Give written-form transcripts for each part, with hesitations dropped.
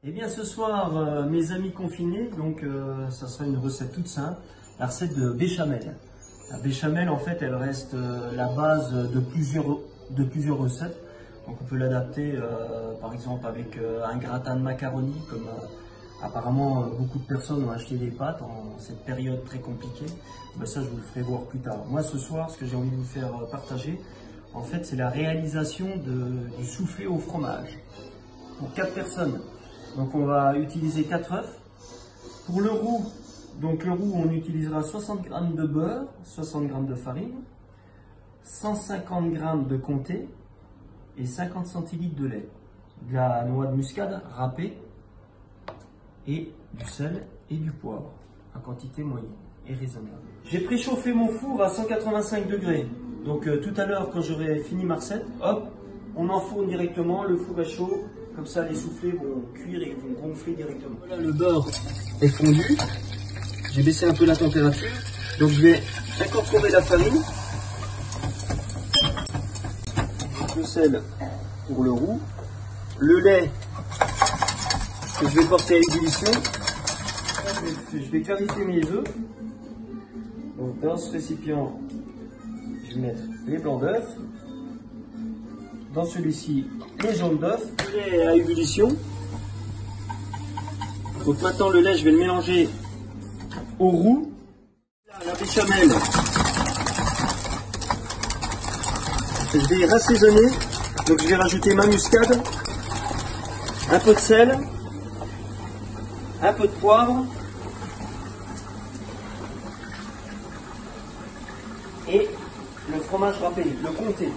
Eh bien ce soir, mes amis confinés, donc ça sera une recette toute simple, la recette de béchamel. La béchamel en fait elle reste la base de plusieurs recettes. Donc on peut l'adapter par exemple avec un gratin de macaroni comme apparemment beaucoup de personnes ont acheté des pâtes en cette période très compliquée. Ben, ça je vous le ferai voir plus tard. Moi ce soir ce que j'ai envie de vous faire partager en fait c'est la réalisation du soufflé au fromage pour 4 personnes. Donc on va utiliser 4 œufs. Pour le roux, on utilisera 60 g de beurre, 60 g de farine, 150 g de comté et 50 centilitres de lait, de la noix de muscade râpée et du sel et du poivre en quantité moyenne et raisonnable. J'ai préchauffé mon four à 185 degrés. Donc tout à l'heure quand j'aurai fini ma recette, hop, on enfourne directement, le four est chaud. Comme ça, les soufflés vont cuire et vont gonfler directement. Voilà, le beurre est fondu. J'ai baissé un peu la température. Donc, je vais incorporer la farine. Le sel pour le roux. Le lait que je vais porter à ébullition. Je vais clarifier mes œufs. Donc, dans ce récipient, je vais mettre les blancs d'œufs. Dans celui-ci, les jaunes d'œufs. Le lait est à ébullition. Donc maintenant le lait, je vais le mélanger au roux. Là, la béchamel. Je vais rassaisonner. Donc je vais rajouter ma muscade, un peu de sel, un peu de poivre et le fromage râpé, le comté.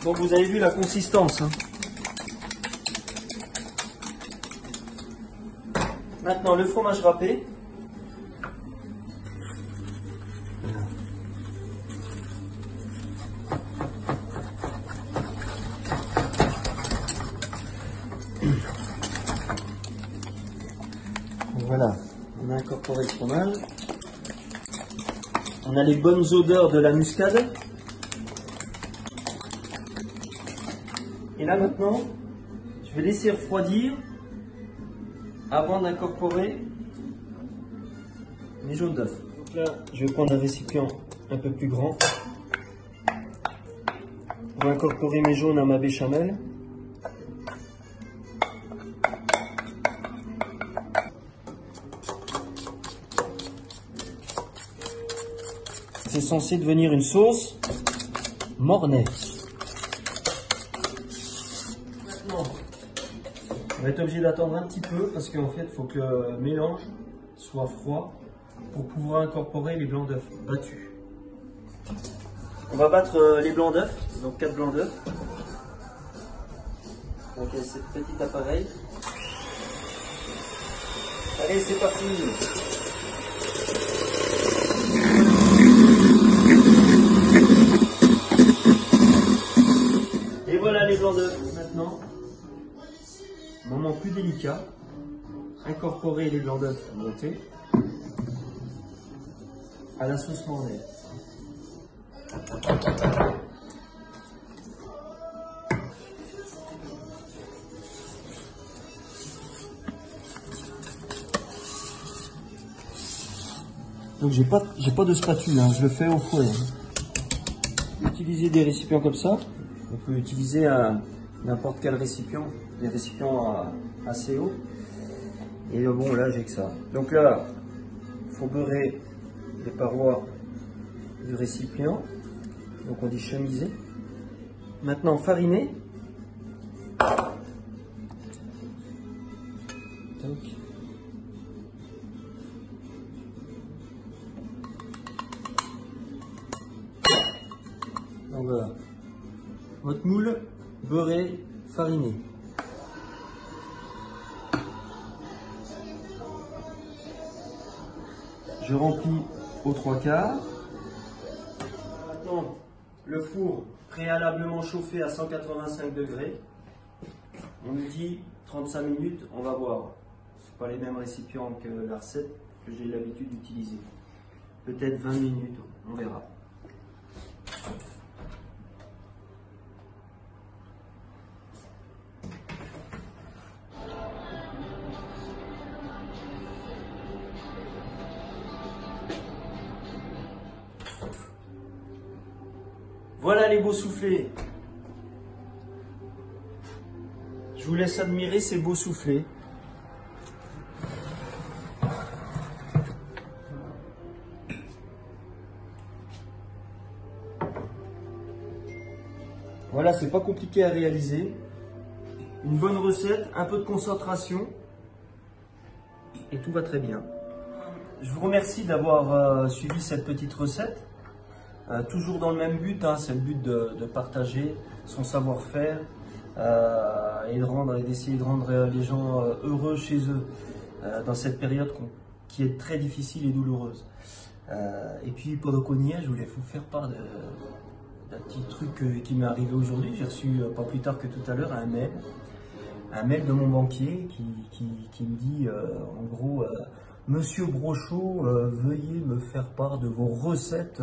Donc vous avez vu la consistance. Hein. Maintenant le fromage râpé. Voilà, on a incorporé le fromage. On a les bonnes odeurs de la muscade. Et là maintenant, je vais laisser refroidir avant d'incorporer mes jaunes d'œufs. Donc là, je vais prendre un récipient un peu plus grand pour incorporer mes jaunes à ma béchamel. C'est censé devenir une sauce mornay. On va être obligé d'attendre un petit peu parce qu'en fait il faut que le mélange soit froid pour pouvoir incorporer les blancs d'œufs battus. On va battre les blancs d'œufs, donc 4 blancs d'œufs. Donc il y a ce petit appareil. Allez, c'est parti. Et voilà les blancs d'œufs. Maintenant, moment plus délicat, incorporer les blancs d'œufs montés à la sauce mornay. Donc j'ai pas de spatule, hein, je le fais au fouet. Utiliser des récipients comme ça, on peut utiliser n'importe quel récipient, des récipients assez hauts. Et bon là j'ai que ça. Donc là, il faut beurrer les parois du récipient. Donc on dit chemiser. Maintenant fariner. Donc. Donc voilà. Votre moule beurré, fariné. Je remplis aux 3/4. Maintenant, le four préalablement chauffé à 185 degrés. On nous dit 35 minutes, on va voir. Ce pas les mêmes récipients que la recette que j'ai l'habitude d'utiliser. peut-être 20 minutes, on verra. Voilà les beaux soufflés. Je vous laisse admirer ces beaux soufflés. Voilà, c'est pas compliqué à réaliser. Une bonne recette, un peu de concentration et tout va très bien. Je vous remercie d'avoir suivi cette petite recette. Toujours dans le même but, hein, c'est le but de partager son savoir-faire et d'essayer de rendre les gens heureux chez eux dans cette période qui est très difficile et douloureuse. Et puis pour le cognac, je voulais vous faire part d'un petit truc qui m'est arrivé aujourd'hui. J'ai reçu pas plus tard que tout à l'heure un mail de mon banquier qui me dit en gros Monsieur Brochot, veuillez me faire part de vos recettes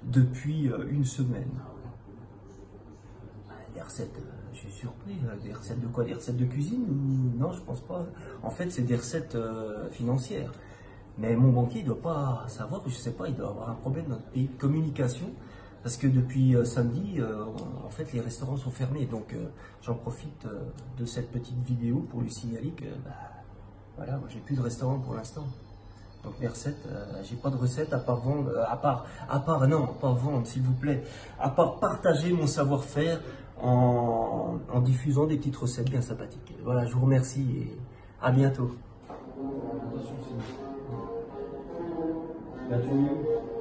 depuis une semaine. Des recettes, je suis surpris. Des recettes de quoi? Des recettes de cuisine? Non, je pense pas. En fait, c'est des recettes financières. Mais mon banquier ne doit pas savoir, je sais pas, il doit avoir un problème dans notre pays de communication. Parce que depuis samedi, en fait, les restaurants sont fermés. Donc, j'en profite de cette petite vidéo pour lui signaler que, voilà, moi, j'ai plus de restaurant pour l'instant. Donc, mes recettes, j'ai pas de recettes à part vendre, non, pas vendre, s'il vous plaît, à part partager mon savoir-faire en diffusant des petites recettes bien sympathiques. Voilà, je vous remercie et à bientôt. Attention, c'est